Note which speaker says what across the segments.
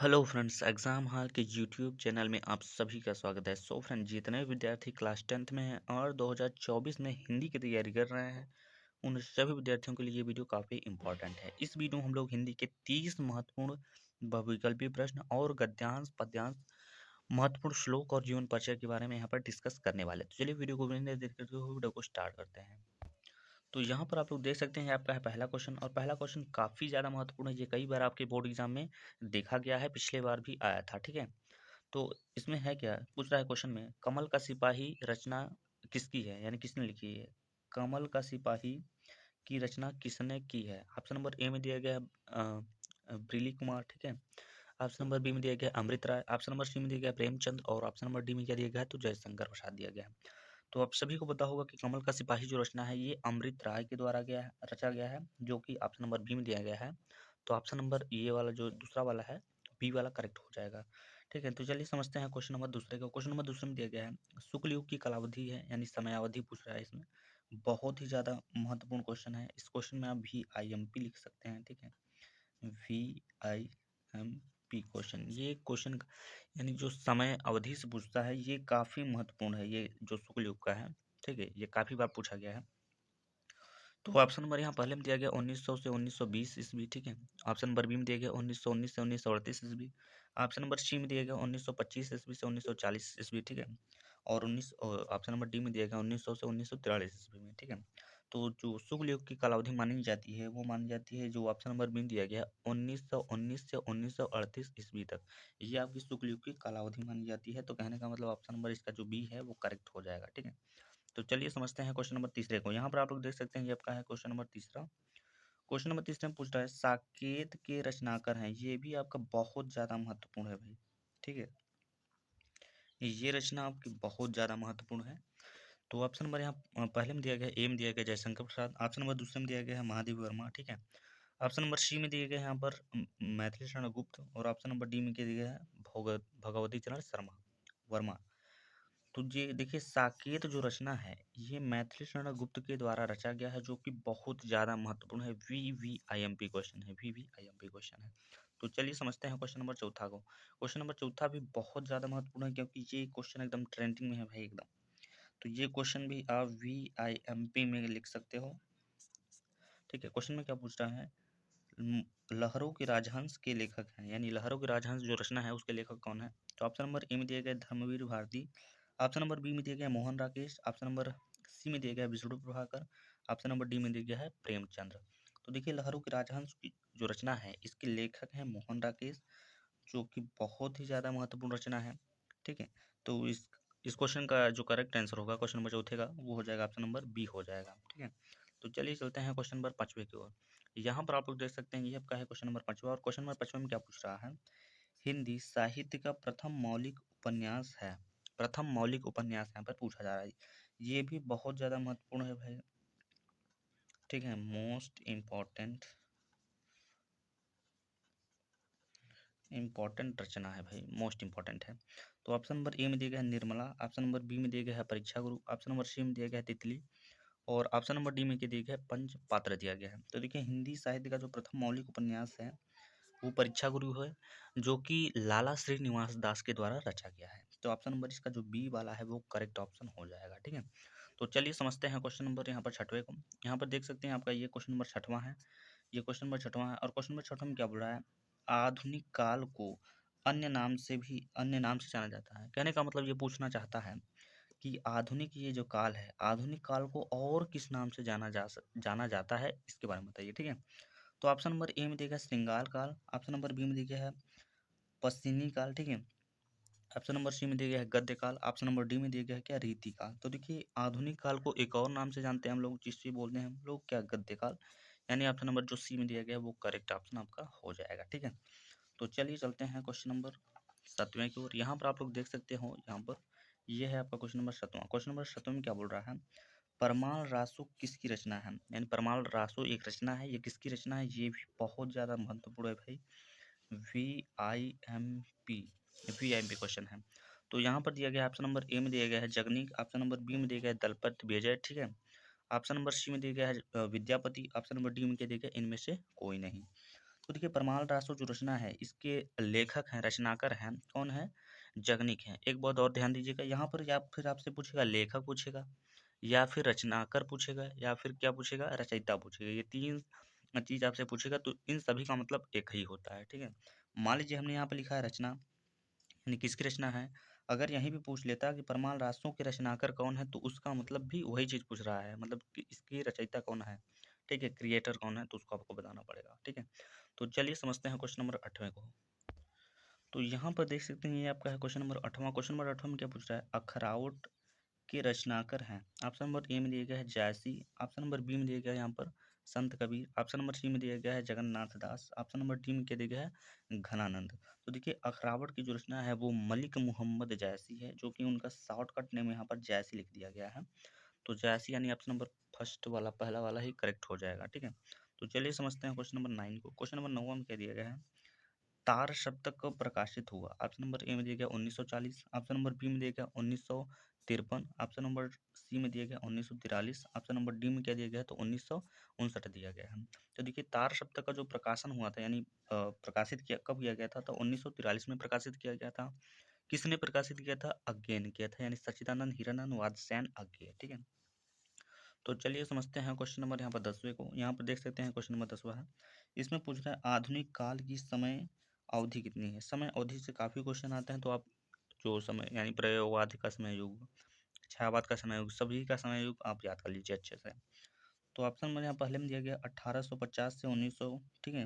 Speaker 1: Hello friends, exam hall के YouTube channel में आप सभी का स्वागत है। सो फ्रेंड, जितने विद्यार्थी क्लास 10th में हैं और 2024 में हिंदी की तैयारी कर रहे हैं, उन सभी विद्यार्थियों के लिए ये वीडियो काफ़ी इम्पोर्टेंट है। इस वीडियो में हम लोग हिंदी के 30 महत्वपूर्ण बहुविकल्पीय प्रश्न और गद्यांश, पद्यांश, महत्वपूर्ण श्लोक और जीवन परिचय के बारे में यहाँ पर डिस्कस करने वाले हैं। तो चलिए वीडियो को बिना देर करते हुए वीडियो को स्टार्ट करते हैं। तो यहाँ पर आप लोग देख सकते हैं, आपका है पहला क्वेश्चन और पहला क्वेश्चन काफ़ी ज़्यादा महत्वपूर्ण है। ये कई बार आपके बोर्ड एग्जाम में देखा गया है, पिछले बार भी आया था, ठीक है। तो इसमें है क्या, पूछ रहा है क्वेश्चन में, कमल का सिपाही रचना किसकी है, यानी किसने लिखी है। कमल का सिपाही की रचना किसने की है। ऑप्शन नंबर ए में दिया गया है ब्रिली कुमार, ठीक है। ऑप्शन नंबर बी में दिया गया है अमृत राय। ऑप्शन नंबर सी में दिया गया है प्रेमचंद और ऑप्शन नंबर डी में क्या दिया गया है, तो जयशंकर प्रसाद दिया गया है। तो आप सभी को पता होगा कि कमल का सिपाही जो रचना है ये अमृत राय के द्वारा रचा गया है, जो कि ऑप्शन नंबर बी में दिया गया है। तो ऑप्शन नंबर ये वाला जो दूसरा वाला है, बी वाला करेक्ट हो जाएगा। ठीक है, तो चलिए समझते हैं क्वेश्चन नंबर दूसरे का। क्वेश्चन नंबर दूसरे में दिया गया है शुक्ल युग की कालावधि है, यानी समयावधि पूछ रहा है इसमें। बहुत ही ज़्यादा महत्वपूर्ण क्वेश्चन है। इस क्वेश्चन में आप VIMP लिख सकते हैं, ठीक है। VIMP क्वेश्चन, ये क्वेश्चन यानी जो समय अवधि से पूछता है ये काफ़ी महत्वपूर्ण है। ये जो शुक्ल युग का है, ठीक है, ये काफ़ी बार पूछा गया है। तो ऑप्शन नंबर यहाँ पहले में दिया गया 1900 से 1920 ईस्वी, ठीक है। ऑप्शन नंबर बी में दिया गया 1919 से 1938 ईस्वी। ऑप्शन नंबर सी में दिया गया 1925 ईस्वी से 1940 ईस्वी, ठीक है। और ऑप्शन नंबर डी में दिया गया 1900 से 1943 ईस्वी में, ठीक है। तो जो शुक्ल युग की कालावधि मानी जाती है वो मानी जाती है, जो ऑप्शन नंबर बी में दिया गया 1919 से 1938 ईस्वी तक, ये आपकी शुक्ल युग की कालावधि मानी जाती है। तो कहने का मतलब ऑप्शन नंबर इसका जो बी है वो करेक्ट हो जाएगा, ठीक है। तो चलिए समझते हैं क्वेश्चन नंबर तीसरे को। यहाँ पर आप लोग देख सकते हैं ये आपका है क्वेश्चन नंबर तीसरा। क्वेश्चन नंबर तीसरे में पूछ रहा है साकेत के रचनाकार हैं, ये भी आपका बहुत ज़्यादा महत्वपूर्ण है भाई, ठीक है। ये रचना आपकी बहुत ज़्यादा महत्वपूर्ण है। तो ऑप्शन नंबर यहाँ पहले में दिया गया है, ए में दिया गया जयशंकर प्रसाद। ऑप्शन नंबर दूसरे में दिया गया है महादेवी वर्मा, ठीक है। ऑप्शन नंबर सी में दिया गया है यहाँ पर मैथिली शरण गुप्त और ऑप्शन नंबर डी में क्या दिया गया है भगवती चरण शर्मा वर्मा। तो ये देखिए, साकेत जो रचना है ये मैथिली शरण गुप्त के द्वारा रचा गया है, जो कि बहुत ज़्यादा महत्वपूर्ण है। VVIMP क्वेश्चन है, VVIMP क्वेश्चन है। तो चलिए समझते हैं क्वेश्चन नंबर चौथा को। क्वेश्चन नंबर चौथा भी बहुत ज़्यादा महत्वपूर्ण है, क्योंकि ये क्वेश्चन एकदम ट्रेंडिंग में है भाई, एकदम। तो ये क्वेश्चन भी आप VIMP में लिख सकते हो, ठीक है। क्वेश्चन में क्या पूछ रहा है, लहरों के राजहंस के लेखक हैं, यानी लहरों के राजहंस जो रचना है उसके लेखक कौन है। तो ऑप्शन नंबर ए में दिया गया Dharamvir Bharati. Option number B में दिया गया Mohan Rakesh. Option number C में दिया गया Vishnu Prabhakar. Option number D में दिया गया है प्रेमचंद्र। तो देखिए, लहरों के राजहंस की जो रचना है इसके लेखक हैं मोहन राकेश, जो कि बहुत ही ज़्यादा महत्वपूर्ण रचना है, ठीक है। तो इस क्वेश्चन का जो करेक्ट आंसर होगा क्वेश्चन नंबर चौथे का, वो हो जाएगा ऑप्शन नंबर बी हो जाएगा, ठीक है। तो चलिए चलते हैं क्वेश्चन नंबर पाँचवें की ओर। यहाँ पर आप लोग देख सकते हैं ये आपका है क्वेश्चन नंबर पाँचवा, और क्वेश्चन नंबर पाँचवें में क्या पूछ रहा है, हिंदी साहित्य का प्रथम मौलिक उपन्यास है। प्रथम मौलिक उपन्यास यहाँ पर पूछा जा रहा है। ये भी बहुत ज़्यादा महत्वपूर्ण है भाई, ठीक है। मोस्ट इम्पॉर्टेंट रचना है भाई, मोस्ट इम्पॉर्टेंट है। तो ऑप्शन नंबर ए में दिया गया है निर्मला। ऑप्शन नंबर बी में दिया गया है परीक्षा गुरु। ऑप्शन नंबर सी में दिया गया है तितली और ऑप्शन नंबर डी में क्या दिया गया है, पंचपात्र दिया गया है। तो देखिए, हिंदी साहित्य का जो प्रथम मौलिक उपन्यास है वो परीक्षा गुरु है, जो कि लाला श्रीनिवास दास के द्वारा रचा गया है। तो ऑप्शन नंबर इसका जो बी वाला है वो करेक्ट ऑप्शन हो जाएगा, ठीक है। तो चलिए समझते हैं क्वेश्चन नंबर यहाँ पर छठवें को। यहाँ पर देख सकते हैं आपका ये क्वेश्चन नंबर छठवां है। ये क्वेश्चन नंबर छठवां है और क्वेश्चन नंबर छठवां में क्या बोल रहा है, आधुनिक काल को अन्य नाम से जाना जाता है। कहने का मतलब ये पूछना चाहता है कि आधुनिक ये जो काल है, आधुनिक काल को और किस नाम से जाना जाता है, इसके बारे में बताइए, ठीक है। तो ऑप्शन नंबर ए में दिया गया श्रृंगार काल। ऑप्शन नंबर बी में दिया गया है पश्चिमी काल, ठीक है। ऑप्शन नंबर सी में दिया गया है गद्य काल। ऑप्शन नंबर डी में दिया गया है क्या, रीति काल। तो देखिए, आधुनिक काल को एक और नाम से जानते हैं हम लोग, जिससे बोलते हैं हम लोग क्या, गद्य काल। यानी ऑप्शन नंबर जो सी में दिया गया है वो करेक्ट ऑप्शन आपका हो जाएगा, ठीक है। तो चलिए चलते हैं क्वेश्चन नंबर सातवें की ओर। यहाँ पर आप लोग देख सकते हो, यहाँ पर ये है आपका क्वेश्चन नंबर सातवां। क्वेश्चन नंबर सातवें में क्या बोल रहा है, परमाल रासु किसकी रचना है, यानी परमाल रासु एक रचना है, ये किसकी रचना है, ये भी बहुत ज़्यादा महत्वपूर्ण है भाई। VIMP VIMP क्वेश्चन है। तो यहाँ पर दिया गया है ऑप्शन नंबर ए में दिया गया है जगनीक। ऑप्शन नंबर बी में दिया गया है दलपत बेजय, ठीक है। ऑप्शन नंबर सी में दिया गया है विद्यापति। ऑप्शन नंबर डी में क्या दिया गया है, इनमें से कोई नहीं। तो देखिए परमाल रासो जो रचना है इसके लेखक हैं, रचनाकर हैं, कौन है? जगनिक हैं। एक बात और ध्यान दीजिएगा, यहाँ पर या फिर आपसे पूछेगा लेखक पूछेगा, या फिर रचनाकर पूछेगा, या फिर क्या पूछेगा? रचयिता पूछेगा। ये तीन चीज आपसे पूछेगा, तो इन सभी का मतलब एक ही होता है, ठीक है। मान लीजिए हमने यहाँ पर लिखा है रचना, यानी किसकी रचना है। अगर यहीं भी पूछ लेता कि परमाल रासों के रचनाकर कौन है, तो उसका मतलब भी वही चीज पूछ रहा है, मतलब कि इसकी रचयिता कौन है, ठीक है, क्रिएटर कौन है, तो उसको आपको बताना पड़ेगा, ठीक है। तो चलिए समझते हैं क्वेश्चन नंबर 8वें को। तो यहाँ पर देख सकते हैं ये आपका है क्वेश्चन नंबर 8वां। क्वेश्चन नंबर 8वां में क्या पूछ रहा है? अखराउट के रचनाकर हैं। ऑप्शन नंबर ए में दिया गया है जायसी, ऑप्शन नंबर बी में दिया गया है यहाँ पर संत कबीर, ऑप्शन नंबर सी में दिया गया है जगन्नाथ दास, ऑप्शन नंबर डी में क्या दिया गया है? घनानंद। तो देखिए अखरावट की जो रचना है वो मलिक मोहम्मद जायसी है, जो कि उनका शॉर्टकट नेम यहाँ पर जायसी लिख दिया गया है। तो जायसी यानी ऑप्शन नंबर फर्स्ट वाला, पहला वाला ही करेक्ट हो जाएगा, ठीक है। तो चलिए समझते हैं क्वेश्चन नंबर 9 को। क्वेश्चन नंबर 9 में क्या दिया गया है? तार शब्द कब प्रकाशित हुआ? ऑप्शन नंबर ए में दिया गया 1940, ऑप्शन नंबर बी में दिया गया 1953, ऑप्शन नंबर सी में दिया गया 1943, ऑप्शन नंबर डी में क्या दिया गया है? तो 1959 दिया गया है। तो देखिए तार शब्द का जो प्रकाशन हुआ था, यानी प्रकाशित किया कब किया गया था? तो 1943 में प्रकाशित किया गया था। किसने प्रकाशित किया था? अज्ञे ने किया था, यानी सच्चिदानंद हिरानंद वादसैन अज्ञे, ठीक है। तो चलिए समझते हैं क्वेश्चन नंबर यहाँ पर 10वें को। यहाँ पर देख सकते हैं क्वेश्चन नंबर 10वां है। इसमें पूछ रहा है आधुनिक काल की समय अवधि कितनी है? समय अवधि से काफ़ी क्वेश्चन आते हैं, तो आप जो समय यानी प्रयोगवाद का समय युग, छायावाद का समय युग, सभी का समय युग आप याद कर लीजिए अच्छे से। तो ऑप्शन नंबर यहाँ पहले में दिया गया 1850 से 1900, ठीक है।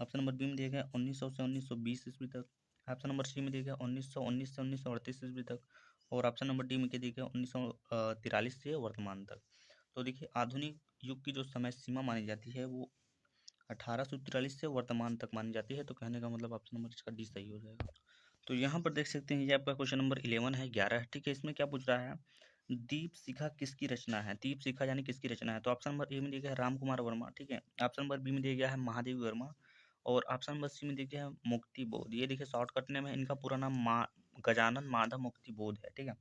Speaker 1: ऑप्शन नंबर बी में दिया गया 1900 से 1920 ईस्वी तक, ऑप्शन नंबर सी में दिया गया 1919 से 1938 ईस्वी तक, और ऑप्शन नंबर डी में क्या दिया गया 1943 से वर्तमान तक। तो देखिए आधुनिक युग की जो समय सीमा मानी जाती है वो 1843 से वर्तमान तक मानी जाती है, तो कहने का मतलब ऑप्शन नंबर इसका डी सही हो जाएगा। तो यहाँ पर देख सकते हैं ये आपका क्वेश्चन नंबर 11 है, 11 है, ठीक है। इसमें क्या पूछ रहा है? दीप शिखा किसकी रचना है? दीप शिखा यानी किसकी रचना है? तो ऑप्शन नंबर ए में दिया गया है राम कुमार वर्मा, ठीक है। ऑप्शन नंबर बी में दिया गया है महादेवी वर्मा, और ऑप्शन नंबर सी में दिया गया है मुक्ति बोध। ये देखिए शॉर्टकट नेम है, इनका पूरा नाम गजानन माधव मुक्ति बोध है, ठीक है।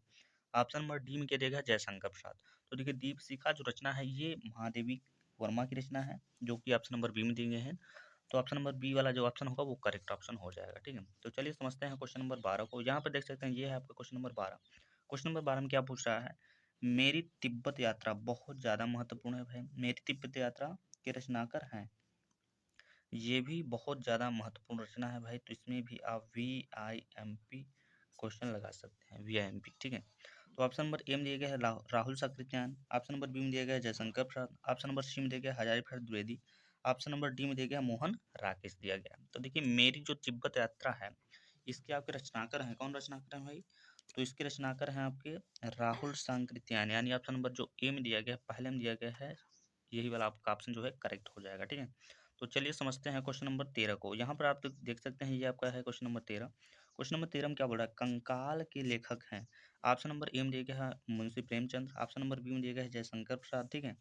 Speaker 1: ऑप्शन नंबर डी में क्या देगा? जयशंकर प्रसाद। तो देखिए दीप शिखा जो रचना है ये महादेवी वर्मा की रचना है, जो कि ऑप्शन नंबर बी में दिए गए हैं। तो ऑप्शन नंबर बी वाला जो ऑप्शन होगा वो करेक्ट ऑप्शन हो जाएगा, ठीक है। तो चलिए समझते हैं क्वेश्चन नंबर 12 को। यहाँ पर देख सकते हैं ये है आपका क्वेश्चन नंबर 12। क्वेश्चन नंबर 12 में क्या पूछ रहा है? मेरी तिब्बत यात्रा बहुत ज़्यादा महत्वपूर्ण है भाई। मेरी तिब्बत यात्रा के रचनाकर हैं, ये भी बहुत ज़्यादा महत्वपूर्ण रचना है भाई। तो इसमें भी आप VIMP क्वेश्चन लगा सकते हैं, VIMP, ठीक है। तो ऑप्शन नंबर ए में दिया गया है Rahul Sankrityayan, option number B में दिया गया है Jaishankar Prasad, option number C में दिया गया है Hazari Prasad Dwivedi, option number D में दिया गया मोहन राकेश दिया गया। तो देखिए मेरी जो तिब्बत यात्रा है इसके आपके रचनाकर हैं, कौन रचनाकर हैं भाई? तो इसके रचनाकर हैं आपके राहुल सांकृत्यायन, यानी ऑप्शन नंबर जो ए में दिया गया है, पहले में दिया गया है, यही वाला आपका ऑप्शन जो है करेक्ट हो जाएगा, ठीक है। तो चलिए समझते हैं क्वेश्चन नंबर 13 को। यहाँ पर आप देख सकते हैं ये आपका है क्वेश्चन नंबर 13। क्वेश्चन नंबर 13 में क्या बोल रहा है? कंकाल के लेखक हैं। ऑप्शन नंबर ए में दिया गया है Munshi Premchand, option number B में दिया गया है जयशंकर प्रसाद, ठीक है।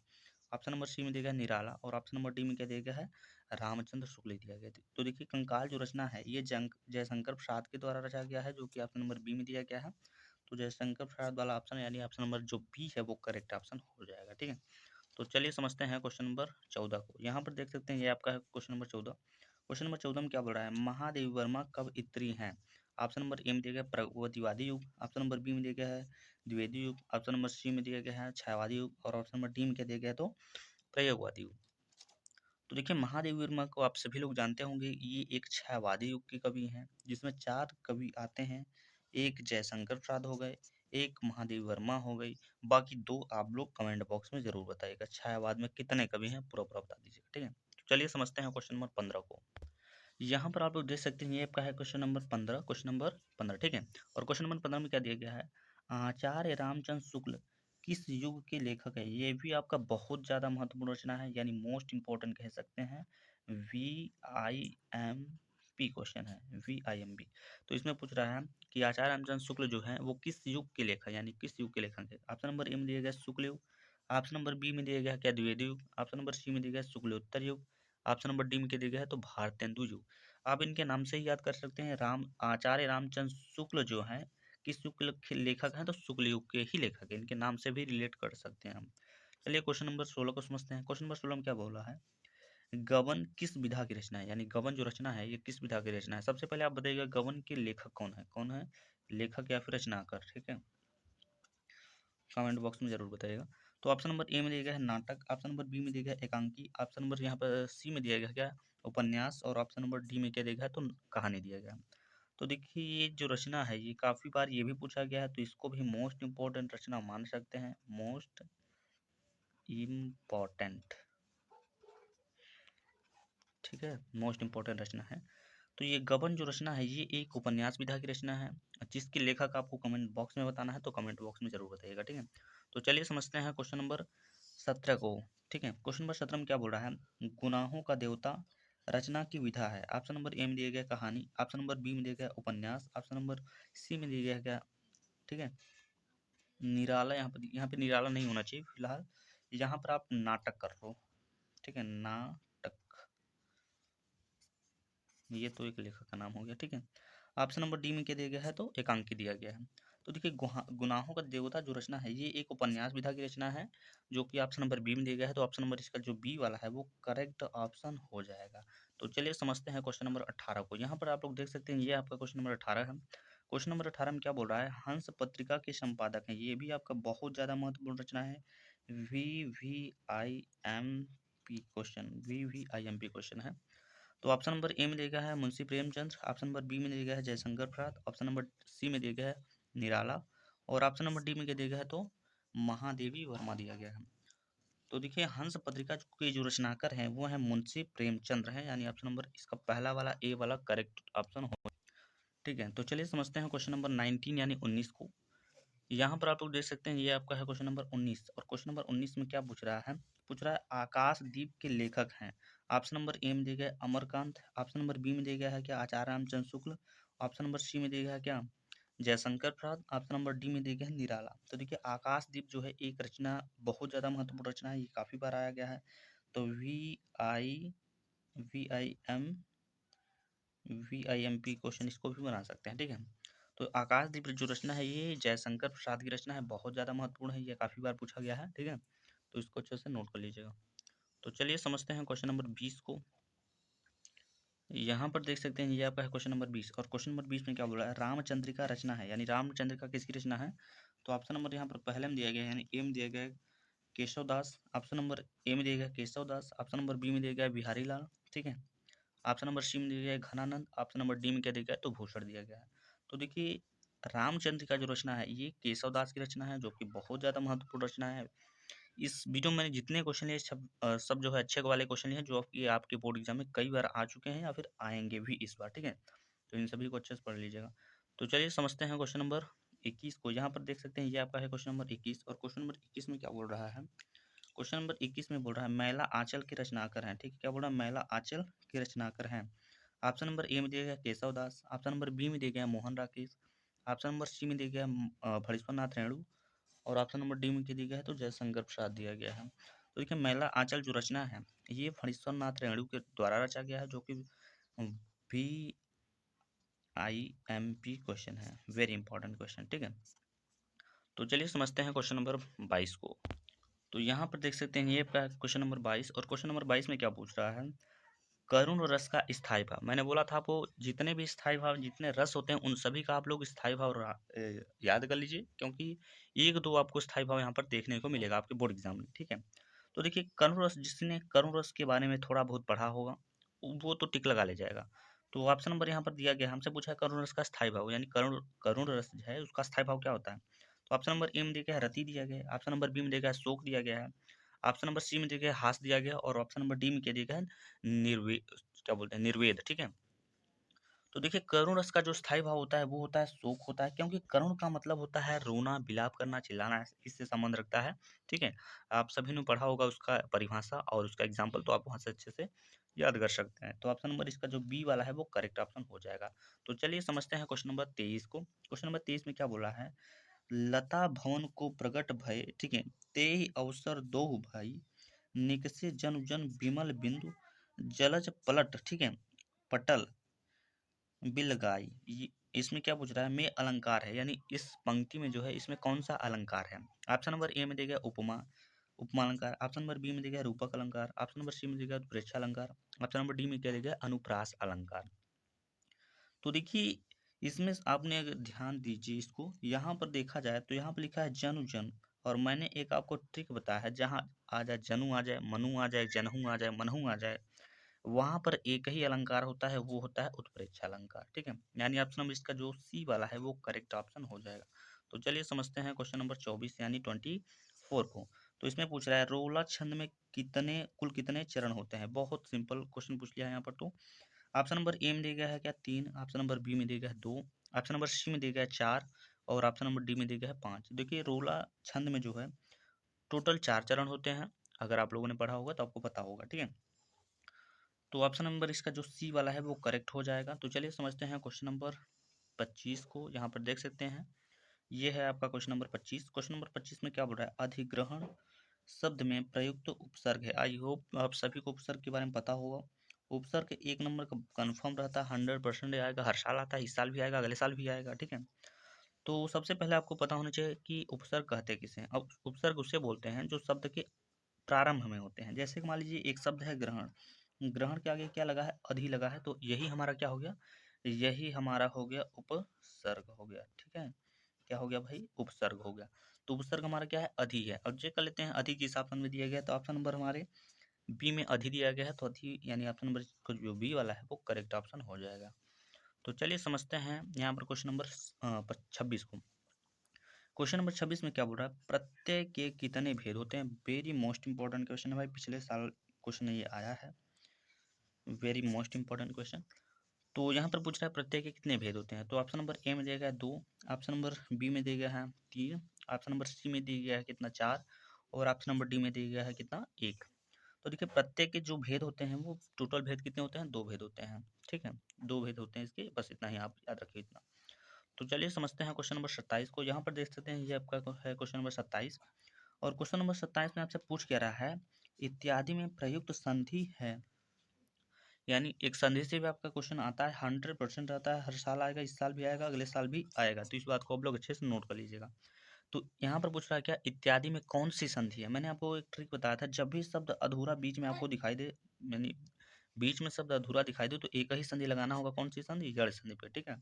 Speaker 1: ऑप्शन नंबर सी में दिया गया है निराला, और ऑप्शन नंबर डी में क्या दिया गया है? रामचंद्र शुक्ल दिया गया। तो देखिए कंकाल जो रचना है ये जयशंकर प्रसाद के द्वारा रचा गया है, जो कि ऑप्शन नंबर बी में दिया गया है। तो जयशंकर प्रसाद वाला ऑप्शन यानी ऑप्शन नंबर जो बी है वो करेक्ट ऑप्शन हो जाएगा, ठीक है। तो चलिए समझते हैं क्वेश्चन नंबर 14 को। यहाँ पर देख सकते हैं ये आपका है क्वेश्चन नंबर 14। क्वेश्चन नंबर 14 में क्या बोल रहा है? महादेवी वर्मा कब इत्री हैं? ऑप्शन नंबर ए में दिया गया प्रगतिवादी युग, ऑप्शन नंबर बी में दिया गया है द्विवेदी युग, ऑप्शन नंबर सी में दिया गया है छायावादी युग, और ऑप्शन नंबर डी में क्या दिया गया है? तो प्रयोगवादी युग। तो देखिए महादेवी वर्मा को आप सभी लोग जानते होंगे, ये एक छायावादी युग के कवि हैं, जिसमें 4 कवि आते हैं। एक जयशंकर प्रसाद हो गए, एक महादेवी वर्मा हो गई, बाकी 2 आप लोग कमेंट बॉक्स में जरूर बताइएगा छायावाद में कितने कवि हैं, पूरा पूरा बता दीजिएगा, ठीक है। तो चलिए समझते हैं क्वेश्चन नंबर 15 को। यहाँ पर आप लोग देख सकते हैं ये आपका है क्वेश्चन नंबर 15, क्वेश्चन नंबर 15, ठीक है। और क्वेश्चन नंबर 15 में क्या दिया गया है? आचार्य रामचंद्र शुक्ल किस युग के लेखक है? ये भी आपका बहुत ज़्यादा महत्वपूर्ण रचना है, यानी मोस्ट इंपॉर्टेंट कह सकते हैं। VIMP क्वेश्चन है, VIMP। तो इसमें पूछ रहा है कि आचार्य रामचंद्र शुक्ल जो है वो किस युग के लेखक, यानी किस युग के लेखक है? ऑप्शन नंबर ए में दिया गया शुक्ल युग, ऑप्शन नंबर बी में दिया गया है क्या द्विवेदी युग, ऑप्शन नंबर सी में दिया गया शुक्लोत्तर युग, ऑप्शन नंबर डी में क्या दिया गया है? तो भारतेंदु युग। आप इनके नाम से ही याद कर सकते हैं। आचार्य रामचंद्र शुक्ल जो है किस युग के लेखक हैं? तो शुक्ल युग के ही लेखक हैं, इनके नाम से भी रिलेट कर सकते हैं हम। चलिए क्वेश्चन नंबर 16 को समझते हैं। क्वेश्चन नंबर 16 में क्या बोला है? गबन किस विधा की रचना है, यानी गबन जो रचना है ये किस विधा की रचना है। सबसे पहले आप बताइएगा गबन के लेखक कौन है, कौन है लेखक या फिर रचनाकार, ठीक है, कमेंट बॉक्स में जरूर बताइएगा। तो ऑप्शन नंबर ए में दिया गया है नाटक, ऑप्शन नंबर बी में दिया गया है एकांकी, ऑप्शन नंबर यहाँ पर सी में दिया गया है क्या, उपन्यास, और ऑप्शन नंबर डी में क्या दिया गया है, तो कहानी दिया गया है। तो देखिए ये जो रचना है ये काफ़ी बार ये भी पूछा गया है, तो इसको भी मोस्ट इम्पोर्टेंट रचना मान सकते हैं, मोस्ट इम्पॉर्टेंट, ठीक है, मोस्ट इम्पोर्टेंट रचना है। तो ये गबन जो रचना है ये एक उपन्यास विधा की रचना है, जिसके लेखक आपको कमेंट बॉक्स में बताना है, तो कमेंट बॉक्स में जरूर बताइएगा, ठीक है। तो चलिए समझते हैं क्वेश्चन नंबर 17 को, ठीक है। क्वेश्चन नंबर 17 में क्या बोल रहा है, गुनाहों का देवता रचना की विधा है। ऑप्शन नंबर ए में दिया गया कहानी, ऑप्शन नंबर बी में दिया गया उपन्यास, ऑप्शन नंबर सी में दिया गया क्या, ठीक है, निराला। यहाँ पे निराला नहीं होना चाहिए फिलहाल, यहाँ पर आप नाटक कर लो, ठीक है, नाटक, ये तो एक लेखक का नाम हो गया, ठीक है। ऑप्शन नंबर डी में क्या दिया गया है, तो एकांकी दिया गया है। तो देखिए गुनाहों का देवता जो रचना है ये एक उपन्यास विधा की रचना है, जो कि ऑप्शन नंबर बी में दिया गया है, तो ऑप्शन नंबर इसका जो बी वाला है वो करेक्ट ऑप्शन हो जाएगा। तो चलिए समझते हैं क्वेश्चन नंबर 18 को। यहाँ पर आप लोग देख सकते हैं ये आपका क्वेश्चन नंबर 18 है। क्वेश्चन नंबर 18 में क्या बोल रहा है, हंस पत्रिका के संपादक हैं, ये भी आपका बहुत ज़्यादा महत्वपूर्ण रचना है, VVIMP क्वेश्चन, VVIMP क्वेश्चन है। तो ऑप्शन नंबर ए में दिया गया है Munshi Premchand, option number B में दिया गया है Jaishankar Prasad, option number C में दिया गया है निराला, और ऑप्शन नंबर डी में क्या दिया गया है, तो महादेवी वर्मा दिया गया है। तो देखिए हंस पत्रिका के जो रचनाकार हैं वो है मुंशी प्रेमचंद्र हैं, यानी ऑप्शन नंबर इसका पहला वाला ए वाला करेक्ट ऑप्शन हो, ठीक है। तो चलिए समझते हैं क्वेश्चन नंबर 19 यानी 19 को। यहाँ पर आप लोग देख सकते हैं ये आपका है क्वेश्चन नंबर 19, और क्वेश्चन नंबर 19 में क्या पूछ रहा है आकाशदीप के लेखक हैं। ऑप्शन नंबर ए में दिया गया है अमरकांत, ऑप्शन नंबर बी में दिया गया है क्या आचार्य Ramchandra Shukla, option number C में दिया गया है क्या Jaishankar Prasad, option number D में दिया गया है निराला। तो देखिए आकाशदीप जो है एक रचना बहुत ज़्यादा महत्वपूर्ण रचना है, ये काफ़ी बार आया गया है। तो VIMP क्वेश्चन इसको भी बना सकते हैं, ठीक है। तो आकाशदीप जो रचना है ये जयशंकर प्रसाद की रचना है, बहुत ज़्यादा महत्वपूर्ण है, ये काफ़ी बार पूछा गया है, ठीक है। तो इसको अच्छे से नोट कर लीजिएगा। तो चलिए समझते हैं क्वेश्चन नंबर 20 को। यहाँ पर देख सकते हैं ये आपका है क्वेश्चन नंबर 20, और क्वेश्चन नंबर 20 में क्या बोला है रामचंद्रिका रचना है, यानी रामचंद्रिका किसकी रचना है। तो ऑप्शन नंबर यहाँ पर पहले में दिया गया है, यानी ए में दिया गया है Keshav Das, option number A में दिया गया है Keshav Das, option number B में दिया गया है बिहारी लाल, ठीक है, ऑप्शन नंबर सी में दिया गया है घनानंद, ऑप्शन नंबर डी में क्या दिया गया है, तो भूषण दिया गया है। तो देखिए रामचंद्र का जो रचना है ये केशव दास की रचना है, जो कि बहुत ज़्यादा महत्वपूर्ण रचना है। इस वीडियो में मैंने जितने क्वेश्चन लिए सब जो है अच्छे वाले क्वेश्चन हैं, जो आपके बोर्ड एग्जाम में कई बार आ चुके हैं या फिर आएंगे भी इस बार, ठीक है। तो इन सभी को अच्छे से पढ़ लीजिएगा। तो चलिए समझते हैं क्वेश्चन नंबर 21 को। यहाँ पर देख सकते हैं ये आपका है क्वेश्चन नंबर 21, और क्वेश्चन नंबर 21 में क्या बोल रहा है, क्वेश्चन नंबर 21 में बोल रहा है मैला आंचल के रचनाकर हैं, ठीक है, क्या बोल रहा है मैला आंचल के रचनाकर हैं। ऑप्शन नंबर ए में दिया गया Keshav Das, option number B में दिया गया Mohan Rakesh, option number C में दिया गया भरीश्वर नाथ रेणु, और ऑप्शन नंबर डी में क्या दिया गया है, तो जयशंकर प्रसाद दिया गया है। तो देखिए मैला आंचल जो रचना है ये फणीश्वर नाथ रेणु के द्वारा रचा गया है, जो कि VIMP क्वेश्चन है, वेरी इंपॉर्टेंट क्वेश्चन, ठीक है। तो चलिए समझते हैं क्वेश्चन नंबर 22 को। तो यहाँ पर देख सकते हैं ये क्वेश्चन नंबर 22, और क्वेश्चन नंबर 22 में क्या पूछ रहा है करुण रस का स्थायी भाव। मैंने बोला था आपको जितने भी स्थायी भाव जितने रस होते हैं उन सभी का आप लोग स्थायी भाव याद कर लीजिए, क्योंकि एक दो आपको स्थायी भाव यहाँ पर देखने को मिलेगा आपके बोर्ड एग्जाम में, ठीक है। तो देखिए करुण रस, जिसने करुण रस के बारे में थोड़ा बहुत पढ़ा होगा वो तो टिक लगा ले जाएगा। तो ऑप्शन नंबर यहाँ पर दिया गया हमसे पूछा है करुण रस का स्थायी भाव, यानी करुण करुण रस जो है उसका स्थायी भाव क्या होता है। तो ऑप्शन नंबर ए में दिया गया है रति दिया गया है, ऑप्शन नंबर बी में दिया गया है शोक दिया गया है, ऑप्शन नंबर सी में दिया गया है हास दिया गया है, और ऑप्शन नंबर डी में क्या दिया गया है निर्वे क्या बोलते हैं निर्वेद, ठीक है। तो देखिए करुण रस का जो स्थायी भाव होता है वो होता है शोक होता है, क्योंकि करुण का मतलब होता है रोना विलाप करना चिल्लाना, इससे संबंध रखता है, ठीक है। आप सभी ने पढ़ा होगा उसका परिभाषा और उसका एग्जाम्पल, तो आप वहाँ से अच्छे से याद कर सकते हैं। तो ऑप्शन नंबर इसका जो बी वाला है वो करेक्ट ऑप्शन हो जाएगा। तो चलिए समझते हैं क्वेश्चन नंबर 23 को। क्वेश्चन नंबर 23 में क्या बोला है लता भवन को प्रगट भय, ठीक है, तेहि अवसर दोहु भाई, निकसे जन जन विमल बिंदु, जलज पलट, ठीक है, पटल बिलगाई। इसमें क्या पूछ रहा है में अलंकार है, यानी इस पंक्ति में जो है इसमें कौन सा अलंकार है। ऑप्शन नंबर ए में दिया गया उपमा, उपमा अलंकार। ऑप्शन नंबर बी में दिया गया रूपक अलंकार। ऑप्शन नंबर सी में दिया गया उत्प्रेक्षा अलंकार। ऑप्शन नंबर डी में क्या दिया गया अनुप्रास अलंकार। तो देखिए इसमें आपने अगर ध्यान दीजिए इसको, यहाँ पर देखा जाए तो यहाँ पर लिखा है जनु जन, और मैंने एक आपको ट्रिक बताया है, जहाँ आ जाए जनु आ जाए, मनु आ जाए, जनहू आ जाए, मनहू आ जाए, वहां पर एक ही अलंकार होता है, वो होता है उत्प्रेक्षा अलंकार। ठीक है, यानी ऑप्शन नंबर इसका जो सी वाला है वो करेक्ट ऑप्शन हो जाएगा। तो चलिए समझते हैं क्वेश्चन नंबर 24 यानी 24 को। तो इसमें पूछ रहा है रोला छंद में कुल कितने चरण होते हैं। बहुत सिंपल क्वेश्चन पूछ लिया है यहाँ पर। तो ऑप्शन नंबर ए में दिया गया है क्या 3, ऑप्शन नंबर बी में दिया गया है 2, ऑप्शन नंबर सी में दिया गया है 4 और ऑप्शन नंबर डी में दिया गया है 5। देखिए रोला छंद में जो है टोटल 4 चरण होते हैं, अगर आप लोगों ने पढ़ा होगा तो आपको पता होगा। ठीक है, तो ऑप्शन नंबर इसका जो सी वाला है वो करेक्ट हो जाएगा। तो चलिए समझते हैं क्वेश्चन नंबर 25 को। यहाँ पर देख सकते हैं ये है आपका क्वेश्चन नंबर 25। क्वेश्चन नंबर 25 में क्या बोल रहा है, अधिग्रहण शब्द में प्रयुक्त उपसर्ग है। आई होप आप सभी को उपसर्ग के बारे में पता होगा। उपसर्ग एक नंबर का कन्फर्म रहता है, 100% आएगा, हर साल आता है, इस साल भी आएगा, अगले साल भी आएगा। ठीक है, तो सबसे पहले आपको पता होना चाहिए कि उपसर्ग कहते किसे हैं। अब उपसर्ग उसे बोलते हैं जो शब्द के प्रारंभ में होते हैं। जैसे कि मान लीजिए एक शब्द है ग्रहण, ग्रहण के आगे क्या लगा है, अधि लगा है, तो यही हमारा क्या हो गया, यही हमारा हो गया उपसर्ग हो गया। ठीक है, क्या हो गया भाई, उपसर्ग हो गया। तो उपसर्ग हमारा क्या है, अधि है। अब चेक कर लेते हैं अधि किस ऑप्शन में दिया गया, तो ऑप्शन नंबर हमारे बी में अधि दिया गया है, तो अधि यानी ऑप्शन नंबर जो बी वाला है वो करेक्ट ऑप्शन हो जाएगा। तो चलिए समझते हैं यहाँ पर क्वेश्चन नंबर 26 को। क्वेश्चन नंबर 26 में क्या बोल रहा है, प्रत्यय के कितने भेद होते हैं। वेरी मोस्ट इंपॉर्टेंट क्वेश्चन है भाई, पिछले साल क्वेश्चन ये आया है, वेरी मोस्ट इंपॉर्टेंट क्वेश्चन। तो यहाँ पर पूछ रहा है प्रत्यय के कितने भेद होते हैं। तो ऑप्शन नंबर ए में दिया गया है 2, ऑप्शन नंबर बी में दिया गया है 3, ऑप्शन नंबर सी में दिया गया है कितना 4 और ऑप्शन नंबर डी में दिया गया है कितना 1। तो देखिए प्रत्यय के जो भेद होते हैं वो टोटल भेद कितने होते हैं, 2 भेद होते हैं। ठीक है, 2 भेद होते हैं इसके, बस इतना ही आप याद रखिए इतना। तो चलिए समझते हैं क्वेश्चन नंबर 27 को। यहाँ पर देख सकते हैं ये आपका है क्वेश्चन नंबर 27, और क्वेश्चन नंबर 27 में आपसे पूछ क्या रहा है, इत्यादि में प्रयुक्त संधि है। यानी एक संधि से भी आपका क्वेश्चन आता है, 100% आता है, हर साल आएगा, इस साल भी आएगा, अगले साल भी आएगा। तो इस बात को आप लोग अच्छे से नोट कर लीजिएगा। तो यहाँ पर पूछ रहा है क्या इत्यादि में कौन सी संधि है। मैंने आपको एक ट्रिक बताया था, जब भी शब्द अधूरा बीच में आपको दिखाई दे, यानी बीच में शब्द अधूरा दिखाई दे, तो एक ही संधि लगाना होगा। कौन सी संधि, जड़ संधि पे। ठीक है,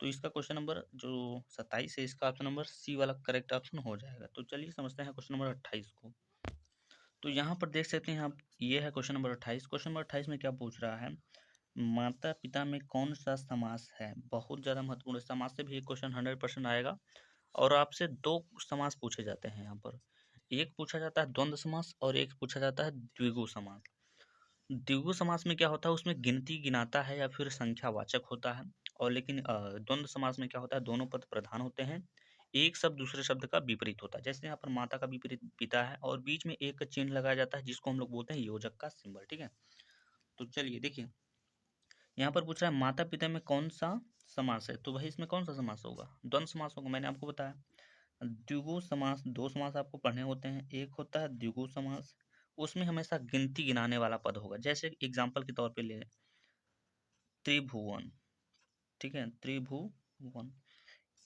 Speaker 1: तो इसका क्वेश्चन नंबर जो 27 है, इसका ऑप्शन नंबर सी वाला करेक्ट ऑप्शन हो जाएगा। तो चलिए समझते हैं क्वेश्चन नंबर 28 को। तो यहाँ पर देख सकते हैं आप, ये है क्वेश्चन नंबर 28। क्वेश्चन नंबर 28 में क्या पूछ रहा है, माता पिता में कौन सा समास है। बहुत ज़्यादा महत्वपूर्ण, समास से भी एक क्वेश्चन 100% आएगा, और आपसे 2 समास पूछे जाते हैं यहाँ पर। एक पूछा जाता है द्वंद्व समास और एक पूछा जाता है द्विगु समास। द्विगु समास में क्या होता है, उसमें गिनती गिनाता है या फिर संख्यावाचक होता है, और लेकिन द्वंद्व समास में क्या होता है, दोनों पद प्रधान होते हैं, एक शब्द दूसरे शब्द का विपरीत होता है। जैसे यहाँ पर माता का विपरीत पिता है, और बीच में एक चिन्ह लगाया जाता है जिसको हम लोग बोलते हैं योजक का सिंबल। ठीक है, तो चलिए देखिए यहाँ पर पूछ रहा है माता पिता में कौन सा समास है, तो भाई इसमें कौन सा समास होगा, द्वंद्व समास होगा। मैंने आपको बताया द्विगु समास, 2 समास आपको पढ़ने होते हैं। एक होता है द्विगु समास, उसमें हमेशा गिनती गिनाने वाला पद होगा। जैसे एग्जाम्पल के तौर पे ले लें, त्रिभुवन। ठीक है, त्रिभुवन,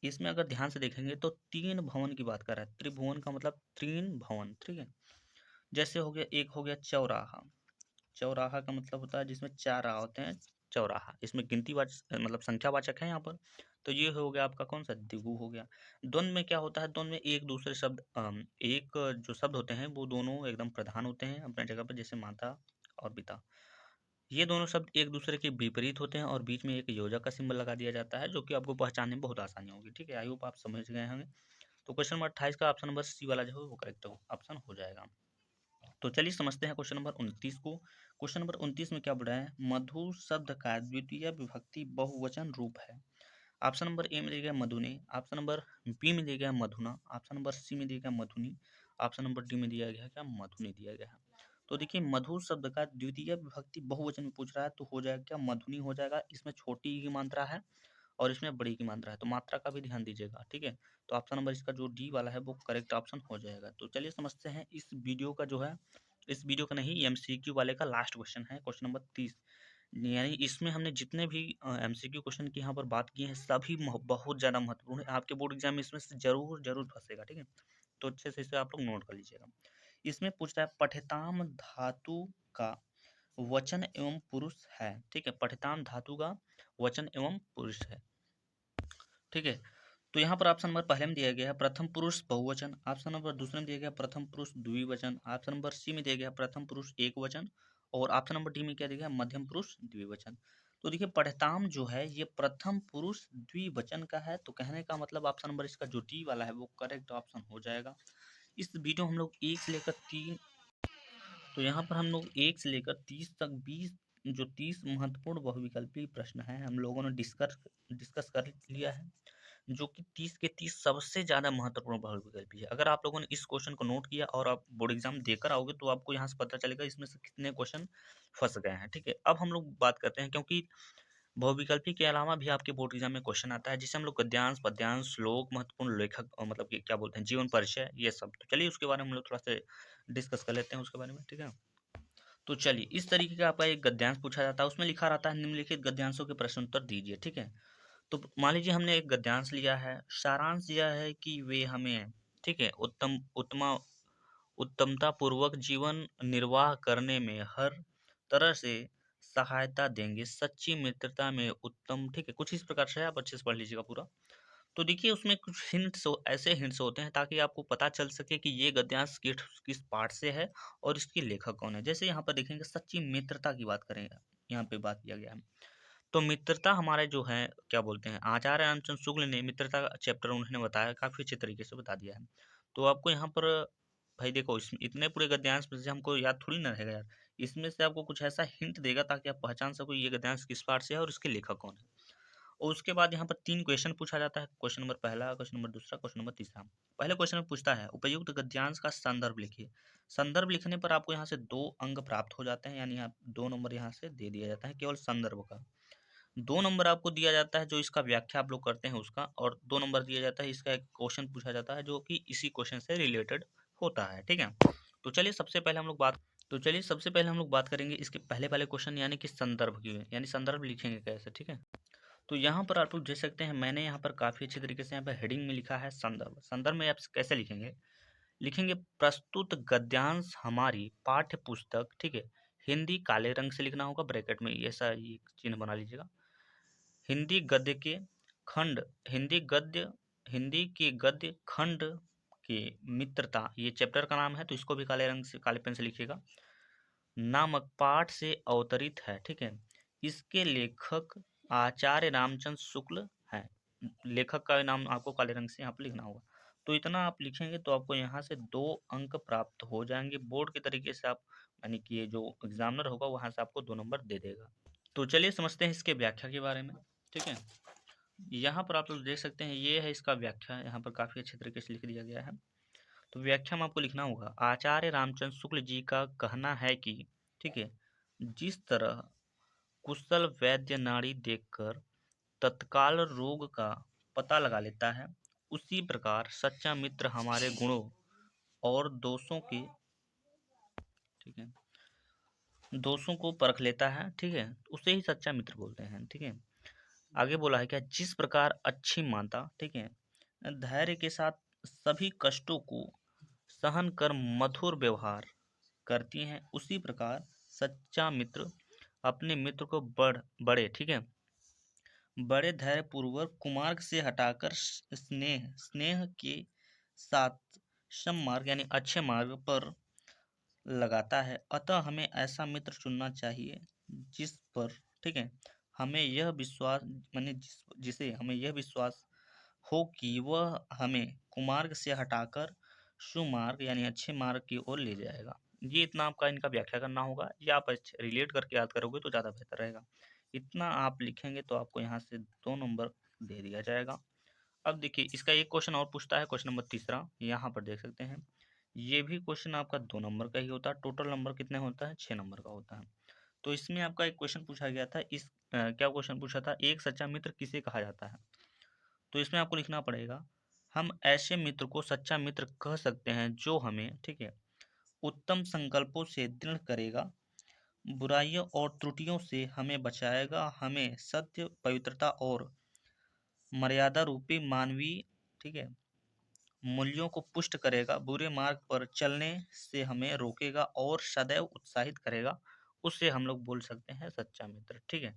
Speaker 1: इसमें अगर ध्यान से देखेंगे तो 3 भवन की बात कर रहा है। त्रिभुवन का मतलब 3 भवन। ठीक है, जैसे हो गया, एक हो गया चौराहा। चौराहा का मतलब होता है जिसमें 4 राह होते हैं, चौराहा। इसमें गिनती मतलब संख्यावाचक है यहाँ पर। तो ये हो गया आपका कौन सा, द्विगु हो गया। द्वंद्व में क्या होता है, द्वंद्व में एक दूसरे शब्द एक जो शब्द होते हैं वो दोनों एकदम प्रधान होते हैं अपने जगह पर, जैसे माता और पिता। ये दोनों शब्द एक दूसरे के विपरीत होते हैं, और बीच में एक योजक का सिंबल लगा दिया जाता है, जो कि आपको पहचानने में बहुत आसानी होगी। ठीक है, आई होप आप समझ गए होंगे। तो क्वेश्चन नंबर 28 का ऑप्शन नंबर सी वाला जो है वो करेक्ट ऑप्शन हो जाएगा। तो चलिए समझते हैं क्वेश्चन नंबर 29 को। क्वेश्चन नंबर 29 में क्या बोल रहा है, मधु शब्द का द्वितीय विभक्ति बहुवचन रूप है। ऑप्शन नंबर ए में दिया गया मधुने, ऑप्शन नंबर बी में दिया गया मधुना, ऑप्शन नंबर सी में दिया गया मधुनी, ऑप्शन नंबर डी में दिया गया क्या, मधुनी दिया गया है। तो देखिए मधु शब्द का द्वितीय विभक्ति बहुवचन में पूछ रहा है, तो हो जाएगा क्या, मधुनी हो जाएगा। इसमें छोटी की मात्रा है और इसमें बड़ी की मात्रा है, तो मात्रा का भी ध्यान दीजिएगा। ठीक है, तो ऑप्शन नंबर इसका जो डी वाला है वो करेक्ट ऑप्शन हो जाएगा। तो चलिए समझते हैं इस वीडियो का जो है, इस वीडियो का नहीं, एमसीक्यू वाले का लास्ट क्वेश्चन है, क्वेश्चन नंबर 30। यानी इसमें हमने जितने भी एमसीक्यू क्वेश्चन की यहाँ पर बात की है, सभी बहुत ज़्यादा महत्वपूर्ण है। आपके बोर्ड एग्जाम में इसमें से जरूर जरूर फंसेगा। ठीक है, तो अच्छे से इसे आप लोग नोट कर लीजिएगा। इसमें पूछ रहा है पठिताम धातु का वचन एवं पुरुष है, ठीक है, पठिताम धातु का वचन एवं पुरुष है, ठीक है। तो यहाँ पर ऑप्शन नंबर पहले में दिया गया है प्रथम पुरुष बहुवचन, ऑप्शन नंबर दूसरे में दिया गया प्रथम पुरुष द्विवचन, ऑप्शन नंबर सी में दिया गया प्रथम पुरुष एक वचन, और ऑप्शन नंबर डी में क्या दिया गया मध्यम पुरुष द्विवचन। तो देखिए पठिताम जो है ये प्रथम पुरुष द्विवचन का है, तो कहने का मतलब ऑप्शन नंबर इसका जो डी वाला है वो करेक्ट ऑप्शन हो जाएगा। इस वीडियो हम लोग 1 से लेकर 3, तो यहाँ पर हम लोग 1 से लेकर 30 तक 30 महत्वपूर्ण बहुविकल्पीय प्रश्न हैं हम लोगों ने डिस्कस कर लिया है, जो कि 30 के 30 सबसे ज़्यादा महत्वपूर्ण बहुविकल्पी है। अगर आप लोगों ने इस क्वेश्चन को नोट किया और आप बोर्ड एग्जाम देकर आओगे तो आपको यहाँ से पता चलेगा इसमें से कितने क्वेश्चन फंस गए हैं, ठीक है। अब हम लोग बात करते हैं, क्योंकि बहुविकल्पी के अलावा भी आपके बोर्ड एग्जाम में क्वेश्चन आता है जिसे हम लोग गद्यांश पद्यांश श्लोक महत्वपूर्ण लेखक और मतलब कि क्या बोलते हैं जीवन परिचय ये सब, तो चलिए उसके बारे में हम लोग थोड़ा सा डिस्कस कर लेते हैं उसके बारे में, ठीक है। तो चलिए इस तरीके का आपका एक गद्यांश पूछा जाता है, उसमें लिखा रहता है निम्नलिखित गद्यांशों के प्रश्न उत्तर दीजिए, ठीक है। तो मान लीजिए हमने एक गद्यांश लिया है, सारांश यह है कि वे हमें, ठीक है, उत्तमता पूर्वक जीवन निर्वाह करने में हर तरह से सहायता देंगे, सच्ची मित्रता में उत्तम, ठीक है, कुछ इस प्रकार से है, आप अच्छे से पढ़ लीजिएगा पूरा। तो देखिए उसमें कुछ हिंट्स ऐसे हिंट्स होते हैं ताकि आपको पता चल सके कि ये गद्यांश किस किस पार्ट से है और इसके लेखक कौन है। जैसे यहाँ पर देखेंगे सच्ची मित्रता की बात करेंगे, यहाँ पे बात किया गया है, तो मित्रता हमारे जो है क्या बोलते हैं आचार्य रामचंद्र शुक्ल ने मित्रता का चैप्टर उन्होंने बताया, काफी अच्छे तरीके से बता दिया है। तो आपको यहाँ पर भाई देखो इतने पूरे गद्यांश में से हमको याद थोड़ी ना रहेगा यार, इसमें से आपको कुछ ऐसा हिंट देगा ताकि आप पहचान सको ये गद्यांश किस पार्ट से है और इसके लेखक कौन है। और उसके बाद यहाँ पर 3 क्वेश्चन पूछा जाता है, क्वेश्चन नंबर पहला, क्वेश्चन नंबर दूसरा, क्वेश्चन नंबर तीसरा। पहले क्वेश्चन में पूछता है उपयुक्त गद्यांश का संदर्भ लिखिए। संदर्भ लिखने पर आपको यहाँ से 2 अंक प्राप्त हो जाते हैं, यानी आप 2 नंबर यहाँ से दे दिया जाता है केवल संदर्भ का। 2 नंबर आपको दिया जाता है जो इसका व्याख्या आप लोग करते हैं उसका, और 2 नंबर दिया जाता है इसका एक क्वेश्चन पूछा जाता है जो कि इसी क्वेश्चन से रिलेटेड होता है, ठीक है। तो चलिए सबसे पहले हम लोग बात करेंगे इसके पहले वाले क्वेश्चन यानी कि संदर्भ की, यानी संदर्भ लिखेंगे कैसे, ठीक है। तो यहाँ पर आप लोग देख सकते हैं मैंने यहाँ पर काफ़ी अच्छे तरीके से यहाँ पर हेडिंग में लिखा है संदर्भ। संदर्भ में आप कैसे लिखेंगे प्रस्तुत गद्यांश हमारी पाठ्य पुस्तक, ठीक है, हिंदी काले रंग से लिखना होगा, ब्रैकेट में ऐसा ये चिन्ह बना लीजिएगा। हिंदी गद्य के खंड, हिंदी के गद्य खंड के मित्रता, ये चैप्टर का नाम है तो इसको भी काले रंग से काले पेन से लिखिएगा, नामक पाठ से अवतरित है, ठीक है। इसके लेखक आचार्य रामचंद्र शुक्ल हैं। लेखक का नाम आपको काले रंग से यहाँ पर लिखना होगा। तो इतना आप लिखेंगे तो आपको यहाँ से 2 अंक प्राप्त हो जाएंगे बोर्ड के तरीके से, आप यानी कि ये जो एग्जामिनर होगा वहाँ से आपको 2 नंबर दे देगा। तो चलिए समझते हैं इसके व्याख्या के बारे में, ठीक है। यहाँ पर आप लोग देख सकते हैं ये है इसका व्याख्या, यहाँ पर काफ़ी अच्छे तरीके से लिख दिया गया है। तो व्याख्या में आपको लिखना होगा आचार्य रामचंद्र शुक्ल जी का कहना है कि, ठीक है, जिस तरह कुशल वैद्य नाड़ी देखकर तत्काल रोग का पता लगा लेता है, उसी प्रकार सच्चा मित्र हमारे गुणों और दोषों के, ठीक है, दोषों को परख लेता है, ठीक है, उसे ही सच्चा मित्र बोलते हैं, ठीक है। आगे बोला है क्या जिस प्रकार अच्छी माता, ठीक है, धैर्य के साथ सभी कष्टों को सहन कर मधुर व्यवहार करती हैं, उसी प्रकार सच्चा मित्र अपने मित्र को बड़े, ठीक है, बड़े धैर्य पूर्वक कुमार्ग से हटाकर स्नेह के साथ सम मार्ग यानी अच्छे मार्ग पर लगाता है। अतः हमें ऐसा मित्र चुनना चाहिए जिस पर, ठीक है, हमें यह विश्वास माने जिसे हमें यह विश्वास हो कि वह हमें कुमार्ग से हटाकर सुमार्ग यानी अच्छे मार्ग की ओर ले जाएगा। ये इतना आपका इनका व्याख्या करना होगा, या आप रिलेट करके याद करोगे तो ज़्यादा बेहतर रहेगा। इतना आप लिखेंगे तो आपको यहाँ से 2 नंबर दे दिया जाएगा। अब देखिए इसका एक क्वेश्चन और पूछता है, क्वेश्चन नंबर तीसरा, यहाँ पर देख सकते हैं ये भी क्वेश्चन आपका 2 नंबर का ही होता है। टोटल नंबर कितने होता है 6 नंबर का होता है। तो इसमें आपका एक क्वेश्चन पूछा गया था, क्या क्वेश्चन पूछा था, एक सच्चा मित्र किसे कहा जाता है। तो इसमें आपको लिखना पड़ेगा हम ऐसे मित्र को सच्चा मित्र कह सकते हैं जो हमें, ठीक है, उत्तम संकल्पों से दृढ़ करेगा, बुराइयों और त्रुटियों से हमें बचाएगा, हमें सत्य पवित्रता और मर्यादा रूपी मानवीय, ठीक है, मूल्यों को पुष्ट करेगा, बुरे मार्ग पर चलने से हमें रोकेगा और सदैव उत्साहित करेगा, उससे हम लोग बोल सकते हैं सच्चा मित्र। ठीक है,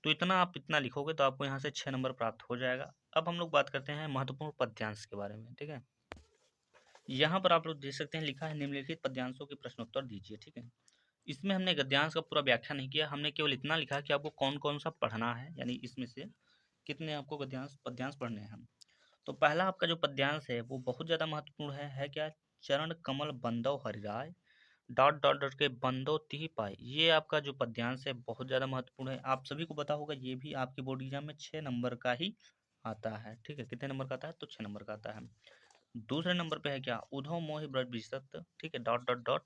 Speaker 1: तो इतना आप इतना लिखोगे तो आपको यहाँ से 6 नंबर प्राप्त हो जाएगा। अब हम लोग बात करते हैं महत्वपूर्ण पद्यांश के बारे में। ठीक है, यहाँ पर आप लोग देख सकते हैं लिखा है निम्नलिखित पद्यांशों के प्रश्नोत्तर दीजिए। ठीक है, इसमें हमने गद्यांश का पूरा व्याख्या नहीं किया, हमने केवल इतना लिखा कि आपको कौन कौन सा पढ़ना है, यानी इसमें से कितने आपको गद्यांश पद्यांश पढ़ने हैं। तो पहला आपका जो पद्यांश है वो बहुत ज़्यादा महत्वपूर्ण है क्या? चरण कमल बंदो हरिराय डॉट डॉट डॉट के बंदो तिहि पाए। ये आपका जो पद्यांश है बहुत ज़्यादा महत्वपूर्ण है, आप सभी को पता होगा, ये भी आपके बोर्ड एग्जाम में 6 नंबर का ही आता है। ठीक है, कितने नंबर का आता है? तो 6 नंबर का आता है। दूसरे नंबर पे है क्या? उधो मोहि ब्रज बिसत, ठीक है, डॉट डॉट डॉट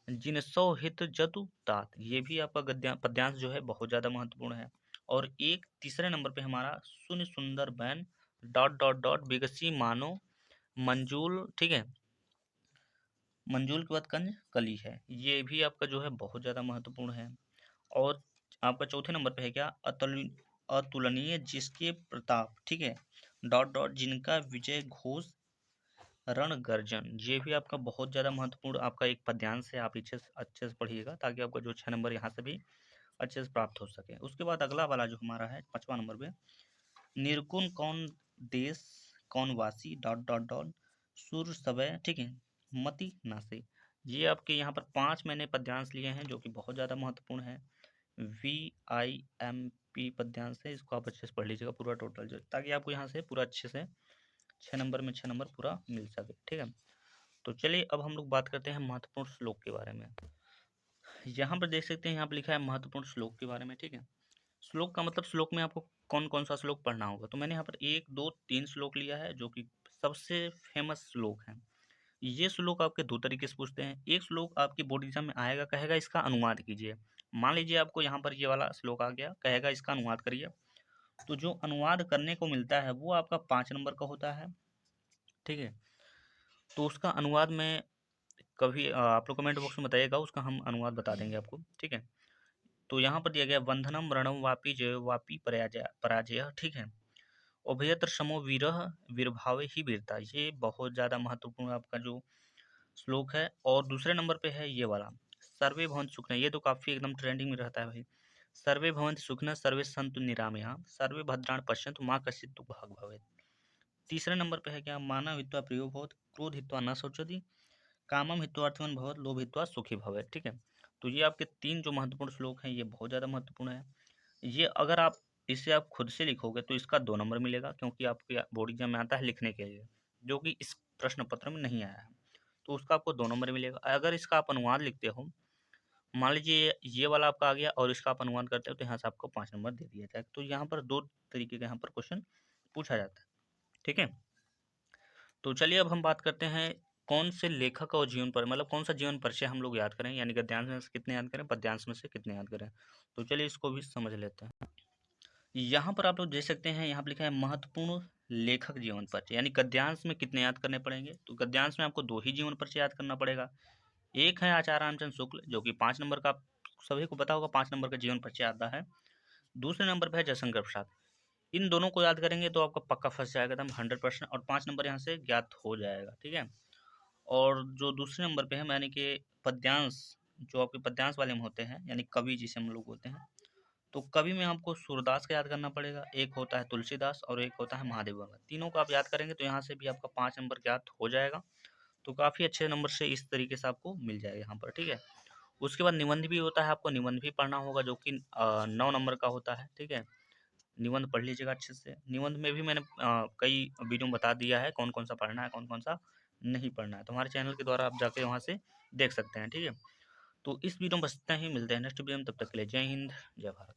Speaker 1: जिनसो हित जतु तात। ये भी आपका गद्या पद्यांश जो है बहुत ज़्यादा महत्वपूर्ण है। और एक तीसरे नंबर पे हमारा सुन सुंदर बैन डॉट डॉट डॉट विगसी मानो मंजूल। ठीक है, मंजूल के बाद कंज कली है, ये भी आपका जो है बहुत ज़्यादा महत्वपूर्ण है। और आपका चौथे नंबर पे है क्या? अतुलनीय जिसके प्रताप, ठीक है, डॉट डॉट जिनका विजय घोष रण गर्जन। ये भी आपका बहुत ज़्यादा महत्वपूर्ण आपका एक पद्यांश है, आप अच्छे से पढ़िएगा ताकि आपका जो 6 नंबर यहाँ से भी अच्छे से प्राप्त हो सके। उसके बाद अगला वाला जो हमारा है 5वां नंबर पे, निर्गुण कौन देश कौन वासी डॉट डॉट डॉट सुर सबय, ठीक है, मति नासे। ये आपके यहाँ पर 5 मैंने पद्यांश लिए हैं जो कि बहुत ज़्यादा महत्वपूर्ण है। VIMP पद्यांश है, इसको आप अच्छे से पढ़ लीजिएगा पूरा टोटल जो, ताकि आपको यहाँ से पूरा अच्छे से 6 नंबर में 6 नंबर पूरा मिल सके। ठीक है, तो चलिए अब हम लोग बात करते हैं महत्वपूर्ण श्लोक के बारे में। यहाँ पर देख सकते हैं, यहाँ पर लिखा है महत्वपूर्ण श्लोक के बारे में। ठीक है, श्लोक का मतलब श्लोक में आपको कौन कौन सा श्लोक पढ़ना होगा, तो मैंने यहाँ पर 1 2 3 श्लोक लिया है जो कि सबसे फेमस श्लोक है। ये श्लोक आपके दो तरीके से पूछते हैं। एक श्लोक आपके बोर्ड एग्जाम में आएगा, कहेगा इसका अनुवाद कीजिए। मान लीजिए आपको यहाँ पर ये वाला श्लोक आ गया, कहेगा इसका अनुवाद करिए, तो जो अनुवाद करने को मिलता है वो आपका 5 नंबर का होता है। ठीक है, तो उसका अनुवाद में कभी आप लोग कमेंट बॉक्स में बताइएगा, उसका हम अनुवाद बता देंगे आपको। ठीक है, तो यहाँ पर दिया गया बंधनम रणम वापी जय वापी पराजय पराजय। ठीक है, उभयत्र समो वीरः वीरभावे ही वीरता। ये बहुत ज़्यादा महत्वपूर्ण आपका जो श्लोक है। और दूसरे नंबर पे है ये वाला, सर्वे भवन्तु सुखिनः। ये तो काफ़ी एकदम ट्रेंडिंग में रहता है भाई। सर्वे भवन्तु सुखिनः सर्वे सन्तु निरामयाः सर्वे भद्राणि पश्यन्तु मा कश्चित् दुःखभाग् भवेत्। तीसरे नंबर पे है क्या? मानव हित्वा प्रियो भवति क्रोध हित्वा न शोचति कामम हित्वार्थवन भवत लोभ हित्वा सुखी भवेत्। ठीक है, तो ये आपके 3 जो महत्वपूर्ण श्लोक हैं ये बहुत ज़्यादा महत्वपूर्ण है। ये अगर आप इसे आप खुद से लिखोगे तो इसका 2 नंबर मिलेगा, क्योंकि आपके बोर्ड एग्जाम में आता है लिखने के लिए, जो कि इस प्रश्न पत्र में नहीं आया है, तो उसका आपको 2 नंबर मिलेगा। अगर इसका आप अनुवाद लिखते हो, मान लीजिए ये वाला आपका आ गया और इसका आप अनुवाद करते हो, तो यहाँ से आपको 5 नंबर दे दिया जाएगा। तो यहाँ पर 2 तरीके का यहाँ पर क्वेश्चन पूछा जाता है। ठीक है, तो चलिए अब हम बात करते हैं कौन से लेखक और जीवन पर, मतलब कौन सा जीवन परिचय हम लोग याद करें, यानी गद्यांश में से कितने याद करें, पद्यांश में से कितने याद करें। तो चलिए इसको भी समझ लेते हैं। यहाँ पर आप लोग देख सकते हैं, यहाँ पर लिखा है महत्वपूर्ण लेखक जीवन परिचय, यानी गद्यांश में कितने याद करने पड़ेंगे। तो गद्यांश में आपको 2 ही जीवन परिचय याद करना पड़ेगा। एक है आचार्य रामचंद्र शुक्ल जो कि 5 नंबर का, सभी को पता होगा 5 नंबर का जीवन परिचय आता है। दूसरे नंबर पर है जयशंकर प्रसाद। इन दोनों को याद करेंगे तो आपका पक्का फंस जाएगा एकदम 100%, और 5 नंबर यहाँ से ज्ञात हो जाएगा। ठीक है, और जो दूसरे नंबर पे है यानी कि पद्यांश, जो आपके पद्यांश वाले में होते हैं, यानी कवि जिसे हम लोग बोलते हैं, तो कवि में आपको सूरदास का याद करना पड़ेगा, एक होता है तुलसीदास और एक होता है महादेव वर्मा। तीनों को आप याद करेंगे तो यहाँ से भी आपका 5 नंबर ज्ञात हो जाएगा। तो काफ़ी अच्छे नंबर से इस तरीके से आपको मिल जाएगा यहाँ पर। ठीक है, उसके बाद निबंध भी होता है, आपको निबंध भी पढ़ना होगा जो कि 9 नंबर का होता है। ठीक है, निबंध पढ़ लीजिएगा अच्छे से। निबंध में भी मैंने कई वीडियो में बता दिया है कौन कौन सा पढ़ना है, कौन कौन सा नहीं पढ़ना है, तो हमारे चैनल के द्वारा आप जाके वहाँ से देख सकते हैं। ठीक है, तो इस वीडियो में बस इतना ही, मिलते हैं नेक्स्ट वीडियो में, तब तक के लिए जय हिंद जय भारत।